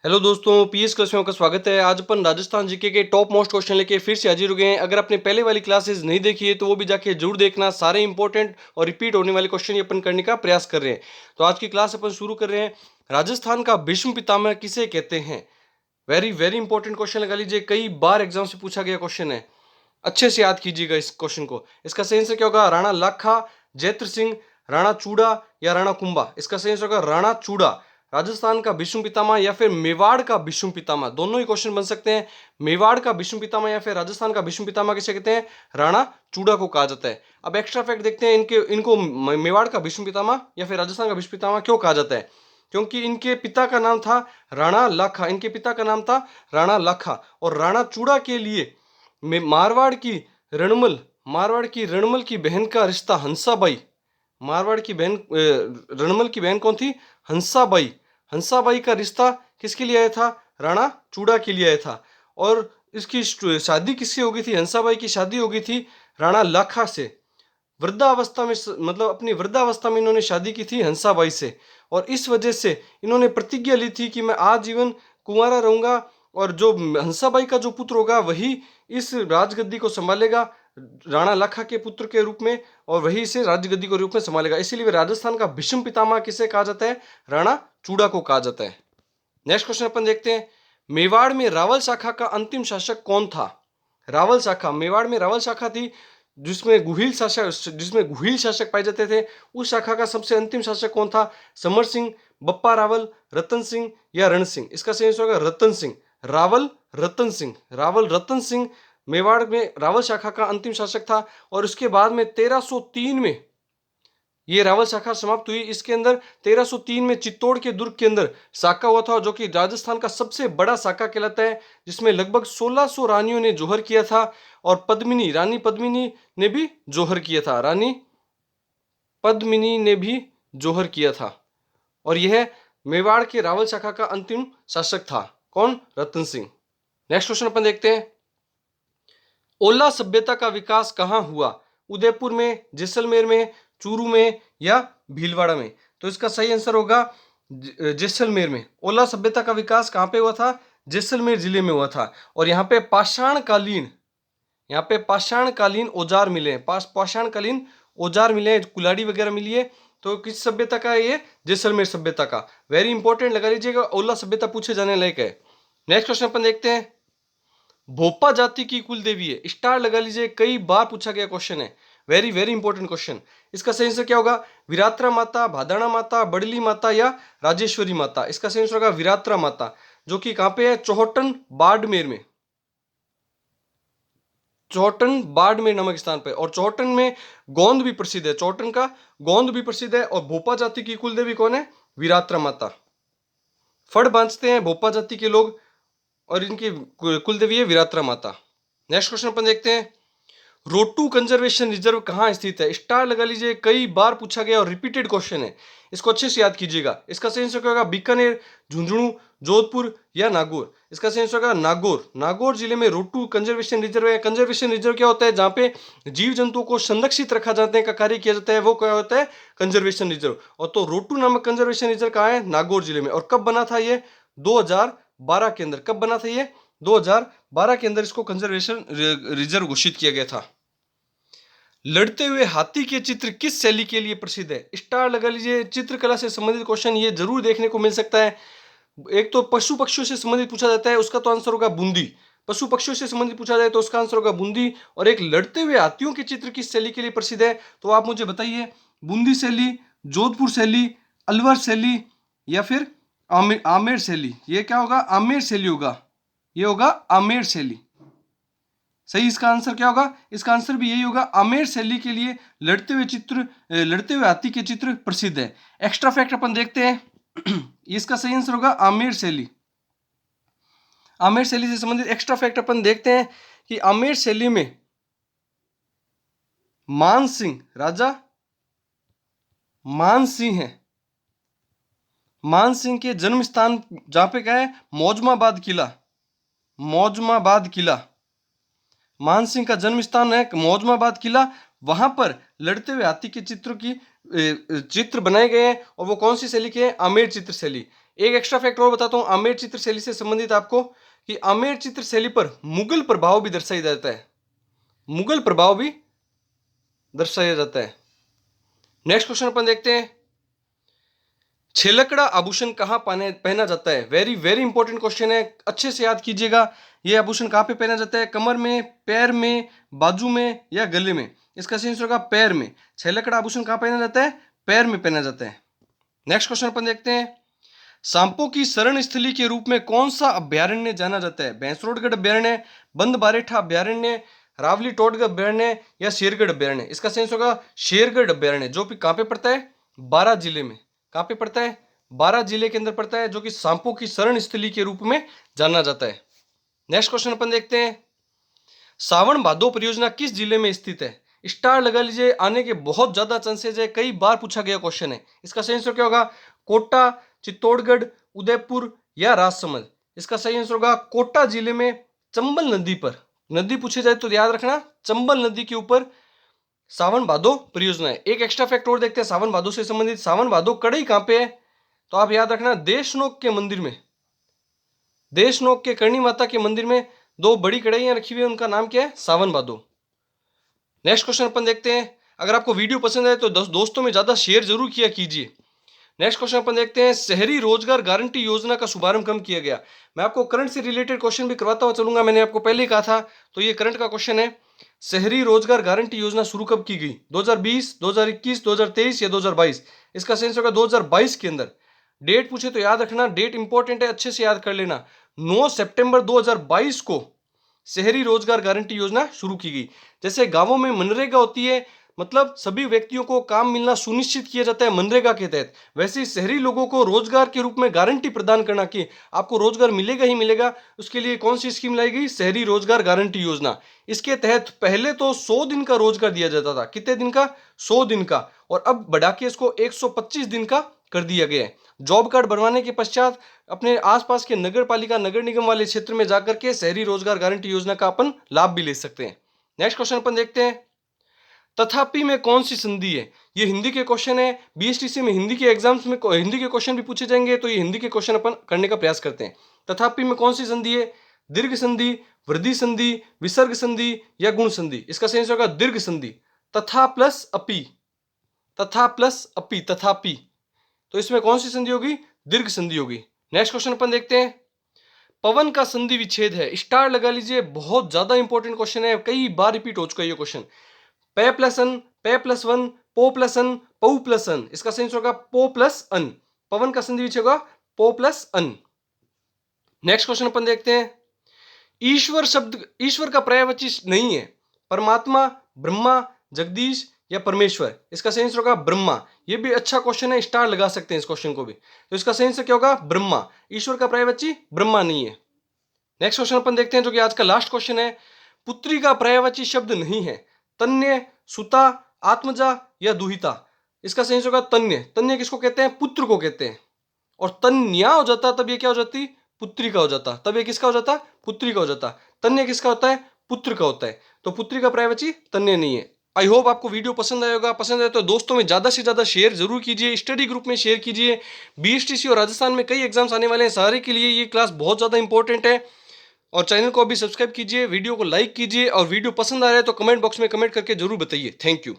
Hello दोस्तों, PS class में आपका स्वागत है। आज अपन राजस्थान जीके के टॉप मोस्ट क्वेश्चन लेके फिर से हाजिर हो गए हैं। अगर आपने पहले वाली क्लासेस नहीं देखी है तो वो भी जाके जरूर देखना। सारे इंपॉर्टेंट और रिपीट होने वाले क्वेश्चन ही अपन करने का प्रयास कर रहे हैं। तो आज की क्लास अपन शुरू कर रहे हैं। राजस्थान का भीष्म पितामह किसे कहते हैं? वेरी वेरी इंपॉर्टेंट क्वेश्चन लगा लीजिए, कई बार एग्जाम से पूछा गया क्वेश्चन है। अच्छे से याद कीजिएगा इस क्वेश्चन को। इसका सही आंसर क्या होगा? राणा लाखा, जैत्र सिंह, राणा चूड़ा या राणा कुंभा? इसका सही आंसर होगा राणा चूड़ा। राजस्थान का भीष्म पितामह या फिर मेवाड़ का भीष्म पितामह, दोनों ही क्वेश्चन बन सकते हैं। मेवाड़ का भीष्म पितामह या फिर राजस्थान का भीष्म पितामह किसे कहते हैं? राणा चूड़ा को कहा जाता है। अब एक्स्ट्रा फैक्ट देखते हैं, इनको मेवाड़ का भीष्म पितामह या फिर राजस्थान का भीष्म पितामह क्यों कहा जाता है? क्योंकि इनके पिता का नाम था राणा लाखा। इनके पिता का नाम था राणा लाखा और राणा चूड़ा के लिए मारवाड़ की रणमल की बहन का रिश्ता हंसाबाई। मारवाड़ की बहन रणमल की बहन कौन थी? हंसाबाई। हंसाबाई का रिश्ता किसके लिए आया था? राणा चूड़ा के लिए आया था। और इसकी शादी किससे हो गई थी? हंसाबाई की शादी हो गई थी राणा लाखा से। वृद्धावस्था में मतलब अपनी वृद्धावस्था में इन्होंने शादी की थी हंसाबाई से। और इस वजह से इन्होंने प्रतिज्ञा ली थी कि मैं आजीवन कुंवारा रहूंगा और जो हंसाबाई का जो पुत्र होगा वही इस राजगद्दी को संभालेगा राणा लाखा के पुत्र के रूप में, और वही इसे राजगद्दी के रूप में संभालेगा। इसीलिए राजस्थान का भीष्म पितामह किसे कहा जाता है? राणा चूड़ा को कहा जाता है। नेक्स्ट क्वेश्चन अपन देखते हैं। मेवाड़ में रावल शाखा का अंतिम शासक कौन था? रावल शाखा, मेवाड़ में रावल शाखा थी जिसमें गुहिल शासक पाए जाते थे। उस शाखा का सबसे अंतिम शासक कौन था? समर सिंह, बप्पा रावल, रतन सिंह या रण सिंह? इसका सही आंसर होगा रतन सिंह। रावल रतन सिंह मेवाड़ में रावल शाखा का अंतिम शासक था। और उसके बाद में 1303 में ये रावल शाखा समाप्त हुई। इसके अंदर 1303 में चित्तौड़ के दुर्ग के अंदर साका हुआ था, जो कि राजस्थान का सबसे बड़ा साका कहलाता है, जिसमें लगभग 1600 रानियों ने जोहर किया था। और रानी पद्मिनी ने भी जोहर किया था। रानी पद्मिनी ने भी जोहर किया था। और यह मेवाड़ के रावल शाखा का अंतिम शासक था। कौन? रतन सिंह। नेक्स्ट क्वेश्चन अपन देखते हैं। ओला सभ्यता का विकास कहां हुआ? उदयपुर में, जैसलमेर में, चूरू में या भीलवाड़ा में? तो इसका सही आंसर होगा जैसलमेर में। ओला सभ्यता का विकास कहां पे हुआ था? जैसलमेर जिले में हुआ था। और यहाँ पे पाषाणकालीन औजार मिले हैं। पाषाणकालीन औजार मिले हैं, कुल्हाड़ी वगैरह मिली है। तो किस सभ्यता का है ये? जैसलमेर सभ्यता का। वेरी इंपॉर्टेंट लगा लीजिएगा, ओला सभ्यता पूछे जाने लायक है। नेक्स्ट क्वेश्चन अपन देखते हैं। भोपा जाति की कुल देवी है, स्टार लगा लीजिए, कई बार पूछा गया क्वेश्चन है। Very very important question. इसका सही आंसर क्या होगा? विरात्रा माता, भादाना माता, बड़ली माता या राजेश्वरी माता? इसका सही आंसर होगा विरात्रा माता, जो कि कहां पे है? चौहटन बाड़मेर में। चौहटन बाड़मेर नामक स्थान पर। और चौहटन में गोंद भी प्रसिद्ध है। चौहटन का गोंद भी प्रसिद्ध है। और भोपा जाति की कुल देवी कौन है? विरात्रा माता। फड़ बांधते हैं भोपा जाति के लोग और इनकी कुल देवी है विरात्रा माता। नेक्स्ट क्वेश्चन अपन देखते हैं। रोटू कंजर्वेशन रिजर्व कहां स्थित है? स्टार लगा लीजिए, कई बार पूछा गया और रिपीटेड क्वेश्चन है। इसको अच्छे से याद कीजिएगा। इसका सही आंसर क्या होगा? बीकानेर, झुंझुनू, जोधपुर या नागौर? इसका सही आंसर होगा नागौर। नागौर जिले में रोटू कंजर्वेशन रिजर्व है। कंजर्वेशन रिजर्व क्या होता है? जहां पे जीव जंतुओं को संरक्षित रखा जाता है का कार्य किया जाता है, वो क्या होता है? Conservation reserve. और तो रोटू नामक कंजर्वेशन रिजर्व कहां है? नागौर जिले में। और कब बना था ये? 2012 के अंदर। कब बना था ये? 2012 के अंदर इसको कंजर्वेशन रिजर्व घोषित किया गया था। लड़ते हुए हाथी के चित्र किस शैली के लिए प्रसिद्ध है? स्टार लगा लीजिए। चित्रकला से संबंधित क्वेश्चन ये जरूर देखने को मिल सकता है। एक तो पशु पक्षियों से संबंधित पूछा जाता है, उसका तो आंसर होगा बूंदी। पशु पक्षियों से संबंधित पूछा जाए तो उसका आंसर होगा बूंदी। और एक लड़ते हुए हाथियों के चित्र किस शैली के लिए प्रसिद्ध है? तो आप मुझे बताइए। बूंदी शैली, जोधपुर शैली, अलवर शैली या फिर आमेर शैली? ये क्या होगा? आमेर शैली होगा। ये होगा आमेर शैली। सही इसका आंसर क्या होगा? इसका आंसर भी यही होगा। आमेर शैली के लिए लड़ते हुए हाथी के चित्र प्रसिद्ध है। एक्स्ट्रा फैक्ट अपन देखते हैं। इसका सही आंसर होगा आमेर शैली। आमेर शैली से संबंधित एक्स्ट्रा फैक्ट अपन देखते हैं कि आमेर शैली में राजा मान सिंह है। मान सिंह के जन्म स्थान जहां पे क्या है? मौजमाबाद किला। मान सिंह का जन्म स्थान है मौजमाबाद किला। वहां पर लड़ते हुए हाथी के चित्र बनाए गए हैं। और वो कौन सी शैली के हैं? आमेर चित्र शैली। एक एक्स्ट्रा फैक्ट और बताता हूं आमेर चित्र शैली से संबंधित आपको, कि आमेर चित्र शैली पर मुगल प्रभाव भी दर्शाया जाता है, मुगल प्रभाव भी दर्शाया जाता है। नेक्स्ट क्वेश्चन अपन देखते हैं, छेलकड़ा आभूषण कहां पहना जाता है? वेरी वेरी इंपॉर्टेंट क्वेश्चन है, अच्छे से याद कीजिएगा। यह आभूषण कहां पे पहना जाता है? कमर में, पैर में, बाजू में या गले में? इसका सही आंसर होगा पैर में। छेलकड़ा आभूषण कहां पहना जाता है? पैर में पहना जाता है। नेक्स्ट क्वेश्चन अपन देखते हैं, सांपों की शरण स्थली के रूप में कौन सा अभ्यारण्य जाना जाता है? भैंसरोडगढ़ अभ्यारण्य, बंद बारेठा अभ्यारण्य, रावली टोडगढ़ अभ्यारण्य या शेरगढ़ अभ्यारण्य? इसका सही आंसर होगा शेरगढ़ अभ्यारण्य, जो कि कहां पे पड़ता है? बारां जिले में। कहां पे पड़ता है? बारां जिले के अंदर पड़ता है, जो कि सांपों की शरण स्थली के रूप में जाना जाता है। नेक्स्ट क्वेश्चन अपन देखते हैं, सावन भादो परियोजना किस जिले में स्थित है? स्टार लगा लीजिए, आने के बहुत ज्यादा चांसेस है, कई बार पूछा गया क्वेश्चन है। इसका सही आंसर क्या होगा? कोटा, चित्तौड़गढ़, उदयपुर या राजसमंद? इसका सही आंसर होगा कोटा जिले में, चंबल नदी पर। नदी पूछे जाए तो याद रखना, चंबल नदी के ऊपर सावन भादो परियोजना है। एक एक्स्ट्रा फैक्ट और देखते हैं सावन भादो से संबंधित, सावन भादो कड़ई कहां पे है? तो आप याद रखना, देशनोक के मंदिर में, देशनोक के करणी माता के मंदिर में दो बड़ी कड़ाइयां रखी हुई है, उनका नाम क्या है? सावन भादो। नेक्स्ट क्वेश्चन अपन देखते हैं, अगर आपको वीडियो पसंद आए तो दोस्तों में ज्यादा शेयर जरूर किया कीजिए। नेक्स्ट क्वेश्चन अपन देखते हैं, शहरी रोजगार गारंटी योजना का शुभारंभ कब किया गया? मैं आपको करंट से रिलेटेड क्वेश्चन भी करवाता हुआ चलूंगा, मैंने आपको पहले ही कहा था, तो ये करंट का क्वेश्चन है। शहरी रोजगार गारंटी योजना शुरू कब की गई? 2020, 2021, 2023 या 2022? इसका सही आंसर होगा 2022 के अंदर। डेट पूछे तो याद रखना, डेट इंपॉर्टेंट है, अच्छे से याद कर लेना। 9 सितंबर 2022 को शहरी रोजगार गारंटी योजना शुरू की गई। जैसे गांवों में मनरेगा होती है, मतलब सभी व्यक्तियों को काम मिलना सुनिश्चित किया जाता है मनरेगा के तहत, वैसे ही शहरी लोगों को रोजगार के रूप में गारंटी प्रदान करना कि आपको रोजगार मिलेगा ही मिलेगा, उसके लिए कौन सी स्कीम लाई गई? शहरी रोजगार गारंटी योजना। इसके तहत पहले तो 100 दिन का रोजगार दिया जाता था। कितने दिन का? 100 दिन का। और अब बढ़ा के इसको 125 दिन का कर दिया गया है। जॉब कार्ड बनवाने के पश्चात अपने आसपास के नगर पालिका, नगर निगम वाले क्षेत्र में जाकर के शहरी रोजगार गारंटी योजना का अपन लाभ भी ले सकते हैं। नेक्स्ट क्वेश्चन अपन देखते हैं, तथापि में कौन सी संधि है? ये हिंदी के क्वेश्चन है, बीएसटीसी में हिंदी के एग्जाम्स में हिंदी के क्वेश्चन भी पूछे जाएंगे, तो ये हिंदी के क्वेश्चन अपन करने का प्रयास करते हैं। तथापि में कौन सी संधि है? दीर्घ संधि, वृद्धि संधि, विसर्ग संधि या गुण संधि? इसका सही आंसर होगा दीर्घ संधि। तथा प्लस अपि, तथा प्लस अपि, तथापि, तो इसमें कौन सी संधि होगी? दीर्घ संधि होगी। नेक्स्ट क्वेश्चन अपन देखते हैं, पवन का संधि विच्छेद है, स्टार लगा लीजिए, बहुत ज्यादा इंपॉर्टेंट क्वेश्चन है, कई बार रिपीट हो चुका है ये क्वेश्चन। पे प्लस अन, पे प्लस वन, पो प्लस अन, पौ प्लस अन? इसका सही आंसर होगा पो प्लस अन। पवन का संधि विच्छेद होगा पो प्लस अन। नेक्स्ट क्वेश्चन अपन देखते हैं, ईश्वर शब्द, ईश्वर का पर्यायवाची नहीं है, परमात्मा, ब्रह्मा, जगदीश या परमेश्वर? इसका सही आंसर होगा ब्रह्मा। ये भी अच्छा क्वेश्चन है, स्टार लगा सकते हैं इस क्वेश्चन को भी। तो इसका सही आंसर क्या होगा? ब्रह्मा। ईश्वर का पर्यायवाची ब्रह्मा नहीं है। नेक्स्ट क्वेश्चन अपन देखते हैं, जो कि आज का लास्ट क्वेश्चन है, पुत्री का पर्यायवाची शब्द नहीं है, तन्य, सुता, आत्मजा या दुहिता? इसका सही आंसर होगा तन्य। तन्य किसको कहते हैं? पुत्र को कहते हैं। और तन्या हो जाता तब ये क्या हो जाती? पुत्री का हो जाता। तब ये किसका हो जाता? पुत्री का हो जाता। तन्य किसका होता है? पुत्र का होता है। तो पुत्री का पर्यायवाची तन्य नहीं है। आई होप आपको वीडियो पसंद आया होगा। पसंद आए तो दोस्तों में ज्यादा से ज्यादा शेयर जरूर कीजिए, स्टडी ग्रुप में शेयर कीजिए। बीएसटीसी और राजस्थान में कई एग्जाम्स आने वाले हैं, सारे के लिए ये क्लास बहुत ज्यादा इंपॉर्टेंट है। और चैनल को अभी सब्सक्राइब कीजिए, वीडियो को लाइक कीजिए, और वीडियो पसंद आ रहा है तो कमेंट बॉक्स में कमेंट करके जरूर बताइए। Thank you.